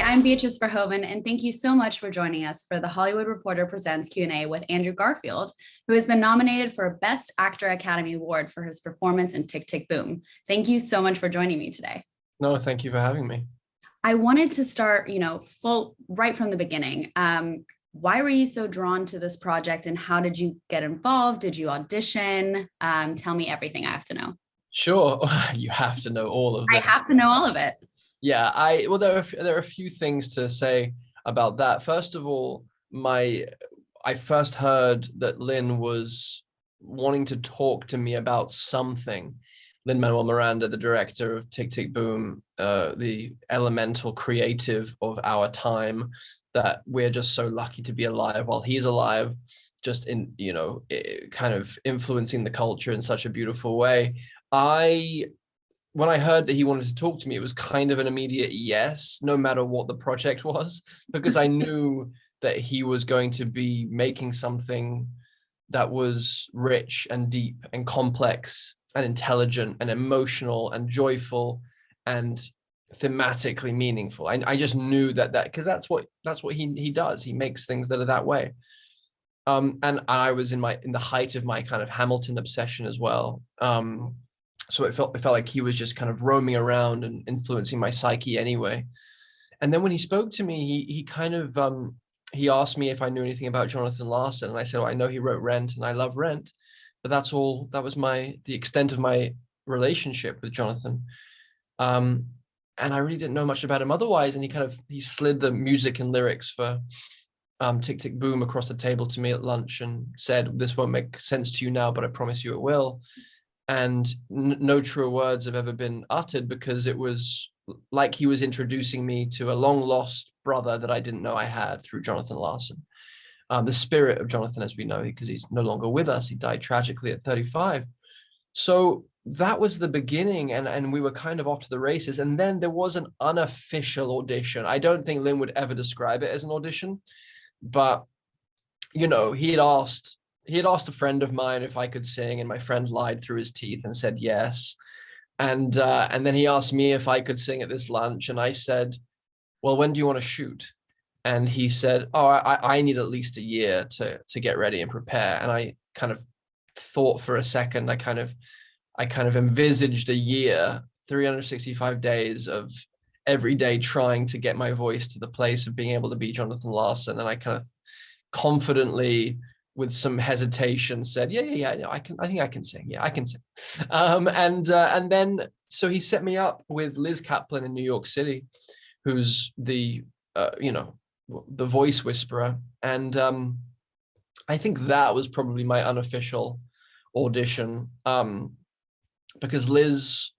I'm Beatrice Verhoeven, and thank you so much for joining us for the Hollywood Reporter Presents Q&A with Andrew Garfield, who has been nominated for a Best Actor Academy Award for his performance in Tick, Tick, Boom. Thank you so much for joining me today. No, thank you for having me. I wanted to start, right from the beginning. Why were you so drawn to this project, and how did you get involved? Did you audition? Tell me everything I have to know. Sure, you have to know all of I this. have to know all of it. Yeah, there are a few things to say about that. First of all, I first heard that Lin was wanting to talk to me about something. Lin-Manuel Miranda, the director of Tick, Tick, Boom, the elemental creative of our time, that we're just so lucky to be alive while he's alive, just in, kind of influencing the culture in such a beautiful way. When I heard that he wanted to talk to me, it was kind of an immediate yes, no matter what the project was, because I knew that he was going to be making something that was rich and deep and complex and intelligent and emotional and joyful and thematically meaningful. I just knew that because that's what he does. He makes things that are that way. And I was in the height of my kind of Hamilton obsession as well. So it felt like he was just kind of roaming around and influencing my psyche anyway. And then when he spoke to me, he kind of he asked me if I knew anything about Jonathan Larson, and I said, well, I know he wrote Rent, and I love Rent, but that's all. That was the extent of my relationship with Jonathan. And I really didn't know much about him otherwise. And he slid the music and lyrics for Tick, Tick, Boom across the table to me at lunch and said, this won't make sense to you now, but I promise you it will. And no truer words have ever been uttered, because it was like he was introducing me to a long lost brother that I didn't know I had through Jonathan Larson. The spirit of Jonathan, as we know, because he's no longer with us. He died tragically at 35. So that was the beginning, and we were kind of off to the races. And then there was an unofficial audition. I don't think Lin would ever describe it as an audition, but he had asked a friend of mine if I could sing, and my friend lied through his teeth and said yes. And then he asked me if I could sing at this lunch, and I said, well, when do you want to shoot? And he said, oh, I need at least a year to get ready and prepare. And I kind of thought for a second. I kind of envisaged a year, 365 days of every day trying to get my voice to the place of being able to be Jonathan Larson. And I kind of confidently, with some hesitation, said, yeah, I think I can sing. Yeah, I can sing. And then so he set me up with Liz Kaplan in New York City, who's the voice whisperer. And I think that was probably my unofficial audition, because Liz,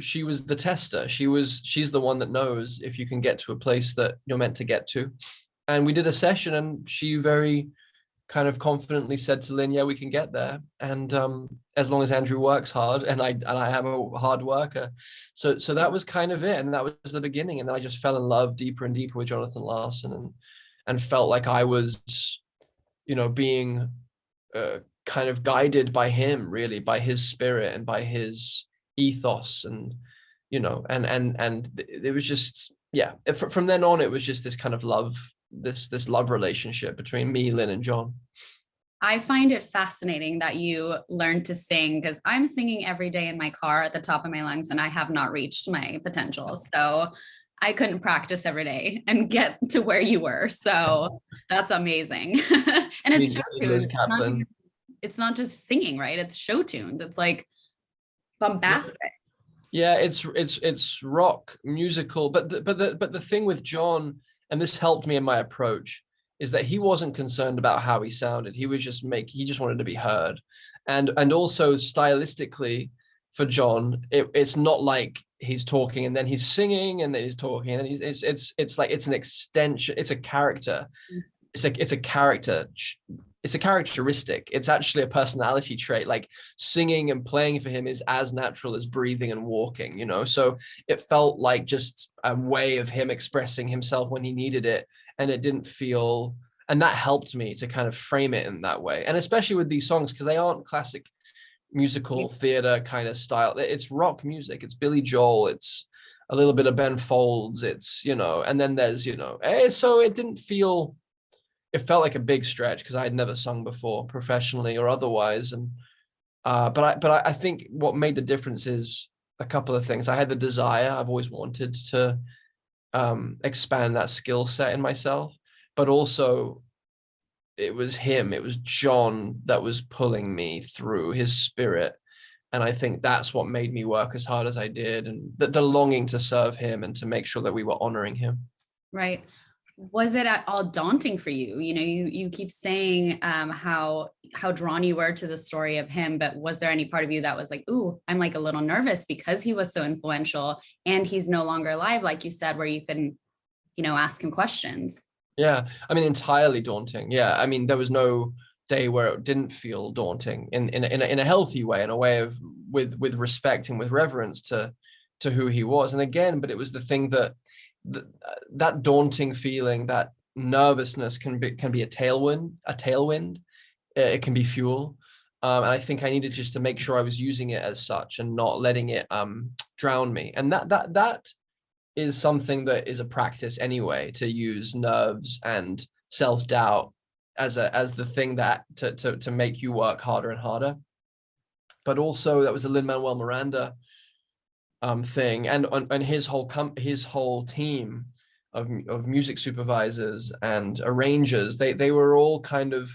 she was the tester. She's the one that knows if you can get to a place that you're meant to get to. And we did a session, and she very kind of confidently said to Lin, yeah, we can get there. And as long as Andrew works hard, and I am a hard worker. So that was kind of it. And that was the beginning. And then I just fell in love deeper and deeper with Jonathan Larson, and felt like I was, being kind of guided by him, really, by his spirit and by his ethos. And, and it was just, yeah, from then on, it was just this kind of love, this love relationship between me, Lin, and John. I find it fascinating that you learned to sing, because I'm singing every day in my car at the top of my lungs, and I have not reached my potential. So I couldn't practice every day and get to where you were. So that's amazing. And it's show tuned. It's not just singing, right? It's show tuned. It's like bombastic. Yeah, it's rock musical, but the thing with John, and this helped me in my approach, is that he wasn't concerned about how he sounded. He just wanted to be heard. And also stylistically for John, it's not like he's talking and then he's singing and then he's talking and then it's like, it's an extension. It's a character. It's a characteristic. It's actually a personality trait. Like singing and playing for him is as natural as breathing and walking, so it felt like just a way of him expressing himself when he needed it. And it didn't feel, and that helped me to kind of frame it in that way. And especially with these songs, because they aren't classic musical theater kind of style. It's rock music. It's Billy Joel. It's a little bit of Ben Folds. It's, and then there's, so it felt like a big stretch because I had never sung before professionally or otherwise. And, but I think what made the difference is a couple of things. I had the desire. I've always wanted to expand that skill set in myself, but also it was John that was pulling me through, his spirit. And I think that's what made me work as hard as I did, and the longing to serve him and to make sure that we were honoring him. Right. Was it at all daunting for you? You keep saying how drawn you were to the story of him, but was there any part of you that was like, ooh, I'm like a little nervous because he was so influential and he's no longer alive, like you said, where you can, ask him questions? Yeah, I mean, entirely daunting. Yeah, I mean, there was no day where it didn't feel daunting in a healthy way, in a way of with respect and with reverence to who he was. And again, but it was the thing that that daunting feeling, that nervousness can be a tailwind. It can be fuel. And I think I needed just to make sure I was using it as such and not letting it drown me. And that is something that is a practice anyway, to use nerves and self-doubt as the thing that to make you work harder and harder. But also that was a Lin-Manuel Miranda thing, and his whole team of music supervisors and arrangers. They were all kind of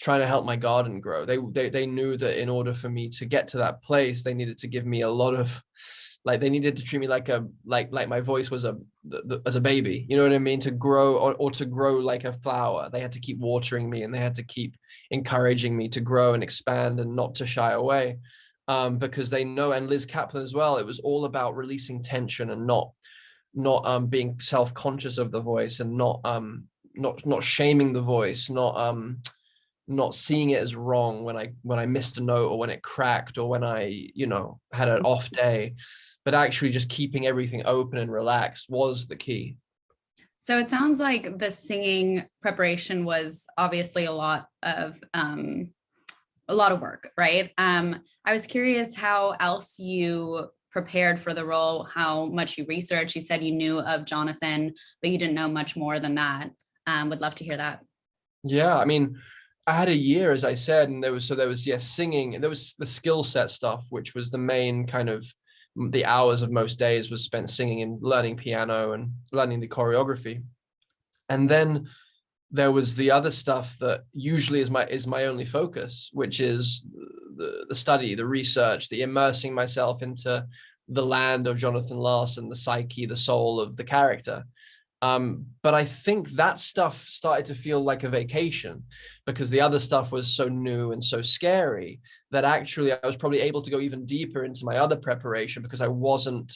trying to help my garden grow. They knew that in order for me to get to that place, they needed to give me a lot of, like, they needed to treat me like my voice was as a baby, you know what I mean, to grow or to grow like a flower. They had to keep watering me, and they had to keep encouraging me to grow and expand and not to shy away, because they know, and Liz Kaplan as well, it was all about releasing tension and not being self-conscious of the voice, and not shaming the voice, not seeing it as wrong when I missed a note, or when it cracked, or when I had an off day, but actually just keeping everything open and relaxed was the key. So it sounds like the singing preparation was obviously a lot of work, right? I was curious how else you prepared for the role, how much you researched. You said you knew of Jonathan, but you didn't know much more than that. Would love to hear that. Yeah, I mean, I had a year, as I said, and there was singing, and there was the skill set stuff, which was the main kind of, the hours of most days was spent singing and learning piano and learning the choreography. And then there was the other stuff that usually is my only focus, which is the study, the research, the immersing myself into the land of Jonathan Larson, the psyche, the soul of the character. But I think that stuff started to feel like a vacation, because the other stuff was so new and so scary that actually I was probably able to go even deeper into my other preparation, because I wasn't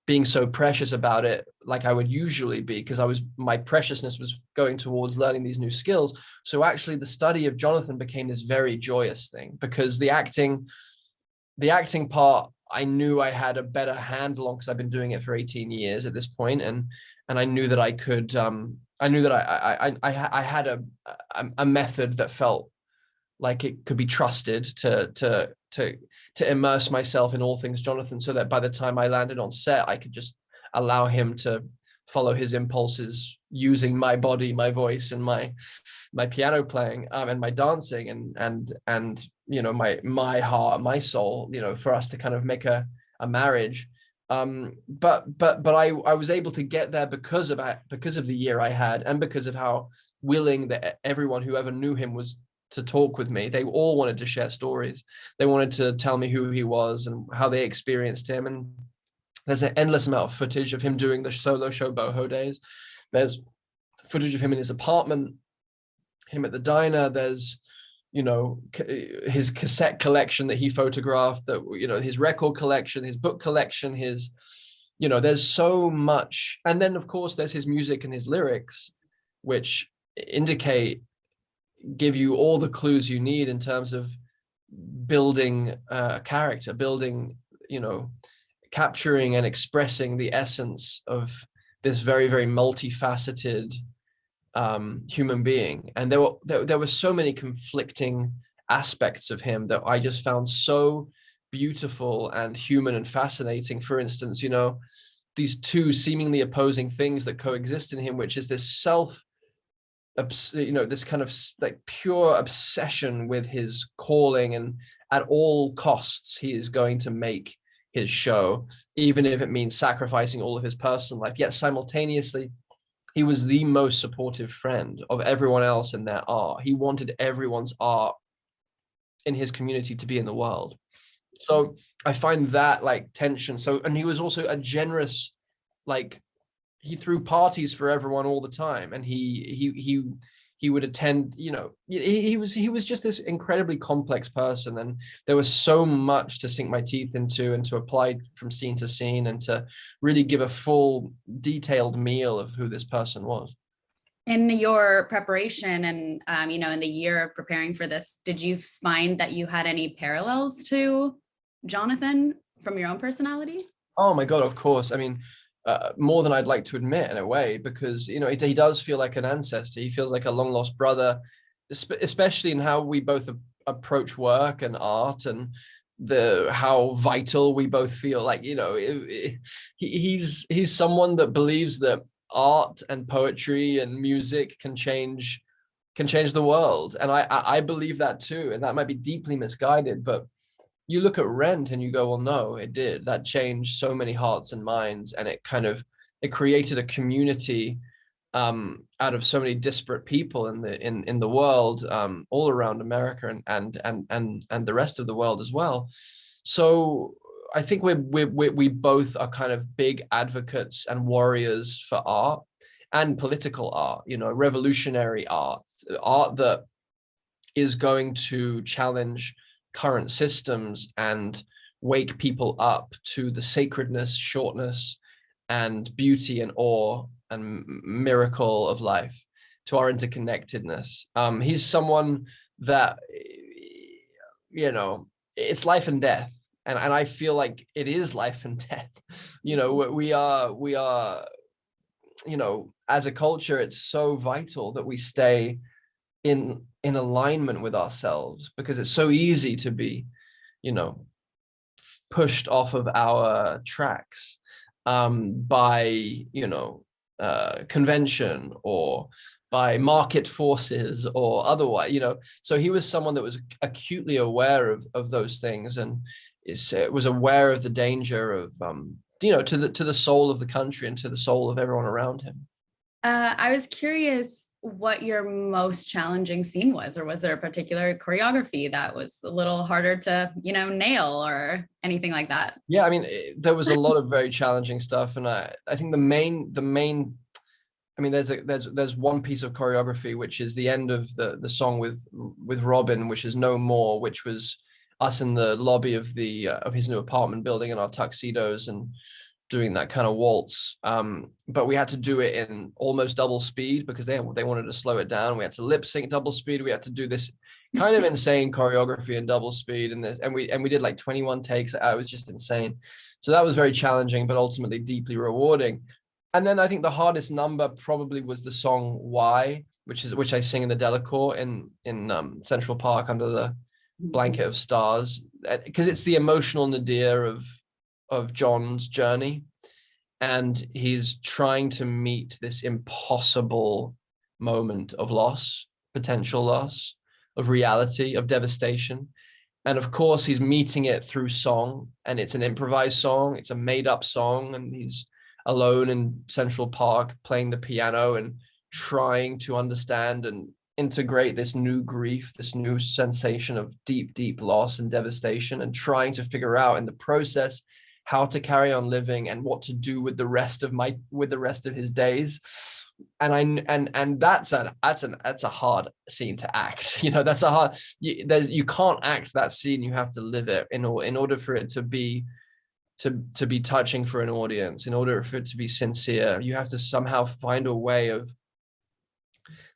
being so precious about it like I would usually be, because my preciousness was going towards learning these new skills. So actually the study of Jonathan became this very joyous thing, because the acting part, I knew I had a better handle on, because I've been doing it for 18 years at this point, and I knew that I could, I knew that I had a method that felt like it could be trusted to immerse myself in all things Jonathan, so that by the time I landed on set, I could just allow him to follow his impulses, using my body, my voice, and my piano playing, and my dancing, and my heart, my soul, for us to kind of make a marriage. But I was able to get there because of the year I had, and because of how willing that everyone who ever knew him was to talk with me. They all wanted to share stories. They wanted to tell me who he was and how they experienced him. And there's an endless amount of footage of him doing the solo show Boho Days. There's footage of him in his apartment, him at the diner. There's his cassette collection that he photographed, that his record collection, his book collection, his there's so much. And then of course there's his music and his lyrics, which give you all the clues you need in terms of building a character, capturing and expressing the essence of this very, very multifaceted human being. And there were so many conflicting aspects of him that I just found so beautiful and human and fascinating. For instance, these two seemingly opposing things that coexist in him, which is this this kind of like pure obsession with his calling, and at all costs he is going to make his show, even if it means sacrificing all of his personal life. Yet simultaneously, he was the most supportive friend of everyone else in their art. He wanted everyone's art in his community to be in the world. So I find that like tension. So, and he was also a generous, like, he threw parties for everyone all the time, and he would attend, he was just this incredibly complex person, and there was so much to sink my teeth into and to apply from scene to scene and to really give a full detailed meal of who this person was. In your preparation and, in the year of preparing for this, did you find that you had any parallels to Jonathan from your own personality? Oh my God, of course. I mean, more than I'd like to admit in a way, because, he does feel like an ancestor. He feels like a long lost brother, especially in how we both approach work and art, and how vital we both feel. Like, he's someone that believes that art and poetry and music can change the world. And I believe that too. And that might be deeply misguided, but you look at Rent and you go, well, no, it did. That changed so many hearts and minds, and it created a community out of so many disparate people in the world, all around America and the rest of the world as well. So I think we both are kind of big advocates and warriors for art and political art, revolutionary art that is going to challenge current systems and wake people up to the sacredness, shortness, and beauty and awe and miracle of life, to our interconnectedness. He's someone that, it's life and death. And I feel like it is life and death. We are, as a culture, it's so vital that we stay in alignment with ourselves, because it's so easy to be, pushed off of our tracks by, convention or by market forces or otherwise, So he was someone that was acutely aware of those things, and was aware of the danger of, to the soul of the country and to the soul of everyone around him. I was curious what your most challenging scene was, or was there a particular choreography that was a little harder to, nail or anything like that? Yeah, I mean, there was a lot of very challenging stuff, and I think the main, I mean, there's one piece of choreography which is the end of the song with Robin, which is No More, which was us in the lobby of his new apartment building in our tuxedos and doing that kind of waltz, but we had to do it in almost double speed because they wanted to slow it down. We had to lip sync double speed. We had to do this kind of insane choreography in double speed, and we did like 21 takes. It was just insane. So that was very challenging, but ultimately deeply rewarding. And then I think the hardest number probably was the song Why, which I sing in the Delacour in Central Park under the blanket of stars, because it's the emotional nadir of John's journey, and he's trying to meet this impossible moment of loss, potential loss, of reality, of devastation. And of course he's meeting it through song, and it's an improvised song, it's a made-up song, and he's alone in Central Park playing the piano and trying to understand and integrate this new grief, this new sensation of deep loss and devastation, and trying to figure out in the process how to carry on living and what to do with the rest of his days. And that's a hard scene to act. That's a hard, you can't act that scene. You have to live it in order for it to be touching for an audience. In order for it to be sincere, you have to somehow find a way of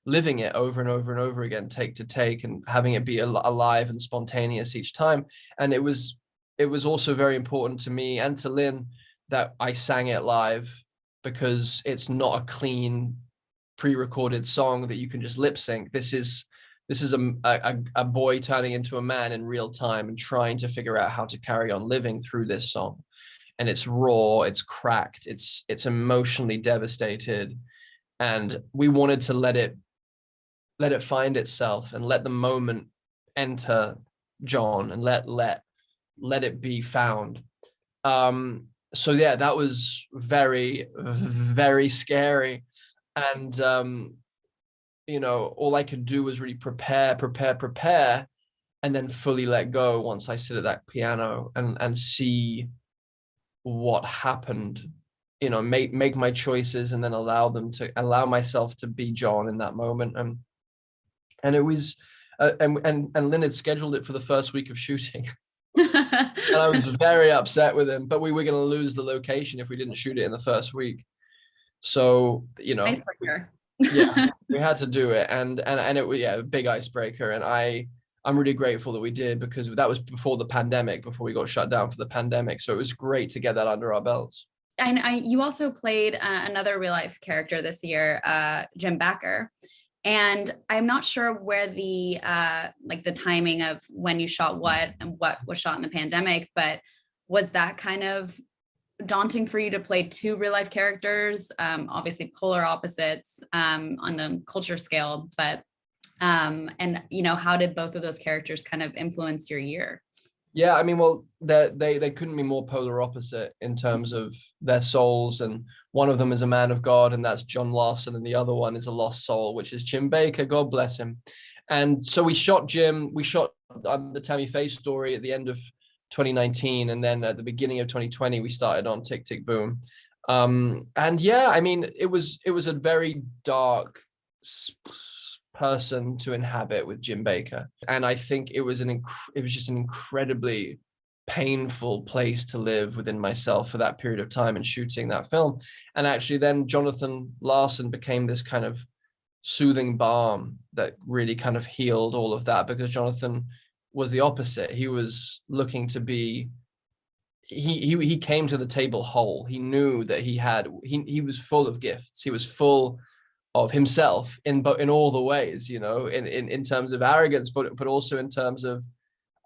living it over and over and over again, take to take, and having it be alive and spontaneous each time. And it was also very important to me and to Lynn that I sang it live, because it's not a clean pre-recorded song that you can just lip sync. This is a boy turning into a man in real time and trying to figure out how to carry on living through this song. and it's raw, it's cracked, it's emotionally devastated, and we wanted to let it find itself and let the moment enter John and let it be found. So yeah, that was very, very scary. And all I could do was really prepare, and then fully let go once I sit at that piano and see what happened. Make my choices and then allow myself to be John in that moment. And it was and Lynn had scheduled it for the first week of shooting. And I was very upset with him, but we were going to lose the location if we didn't shoot it in the first week. So, Icebreaker. Yeah, we had to do it. And it was, a big icebreaker. And I'm really grateful that we did, because that was before the pandemic, before we got shut down for the pandemic. So it was great to get that under our belts. And you also played another real life character this year, Jim Bakker. And I'm not sure where the timing of when you shot what and what was shot in the pandemic, but was that kind of daunting for you to play two real life characters, obviously polar opposites on the culture scale, but and how did both of those characters kind of influence your year? Yeah, I mean, well, they couldn't be more polar opposite in terms of their souls, and one of them is a man of God, and that's John Larson, and the other one is a lost soul, which is Jim Bakker, God bless him. And so we shot the Tammy Faye story at the end of 2019, and then at the beginning of 2020 we started on Tick, Tick, Boom. And yeah, I mean, it was a very dark person to inhabit with Jim Bakker, and I think it was just an incredibly painful place to live within myself for that period of time and shooting that film. And actually then Jonathan Larson became this kind of soothing balm that really kind of healed all of that, because Jonathan was the opposite. He was looking to be he came to the table whole. He knew that he was full of gifts. He was full of himself in all the ways, in terms of arrogance, but also in terms of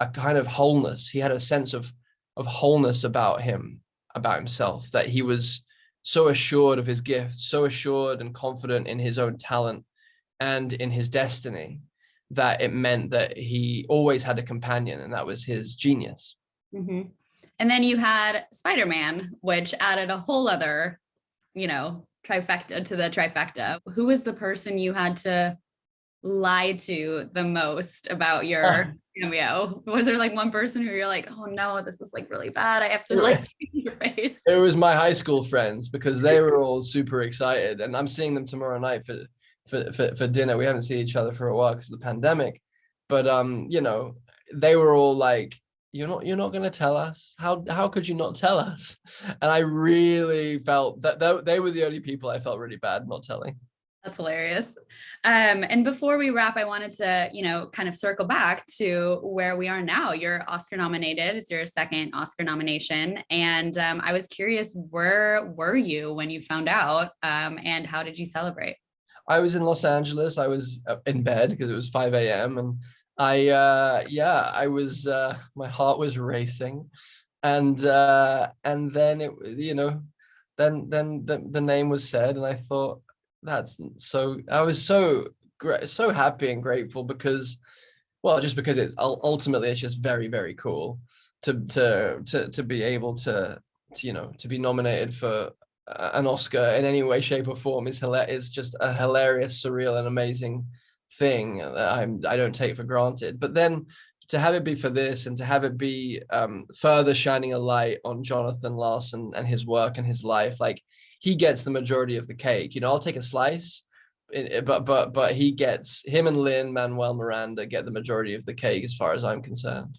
a kind of wholeness. He had a sense of wholeness about himself, that he was so assured of his gifts, so assured and confident in his own talent and in his destiny, that it meant that he always had a companion, and that was his genius. Mm-hmm. And then you had Spider-Man, which added a whole other, trifecta to the trifecta. Who was the person you had to lie to the most about your cameo? Was there one person who you're like, oh no, this is really bad, I have to speak in your face? It was my high school friends, because they were all super excited, and I'm seeing them tomorrow night for dinner. We haven't seen each other for a while because of the pandemic, but they were all like, you're not going to tell us? How could you not tell us? And I really felt that they were the only people I felt really bad not telling. That's hilarious. And before we wrap, I wanted to, kind of circle back to where we are now. You're Oscar nominated. It's your second Oscar nomination. And I was curious, where were you when you found out? And how did you celebrate? I was in Los Angeles. I was in bed because it was 5 a.m. And I was, my heart was racing. And then then the name was said, and I thought, I was so happy and grateful, because it's ultimately, it's just very, very cool to be able to be nominated for an Oscar in any way, shape, or form is just a hilarious, surreal, and amazing thing that I don't take for granted. But then to have it be for this, and to have it be further shining a light on Jonathan Larson and his work and his life, he gets the majority of the cake. I'll take a slice, but him and Lin-Manuel Miranda get the majority of the cake, as far as I'm concerned.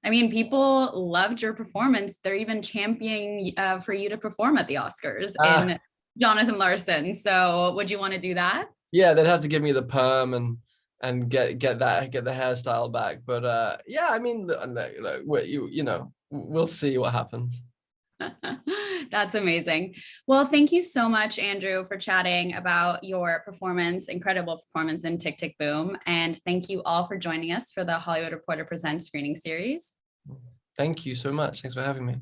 I mean, people loved your performance. They're even championing for you to perform at the Oscars in Jonathan Larson. So would you want to do that? Yeah, they'd have to give me the perm and get the hairstyle back. But yeah, I mean, we'll see what happens. That's amazing. Well, thank you so much, Andrew, for chatting about your performance, incredible performance in Tick, Tick, Boom. And thank you all for joining us for the Hollywood Reporter Presents screening series. Thank you so much. Thanks for having me.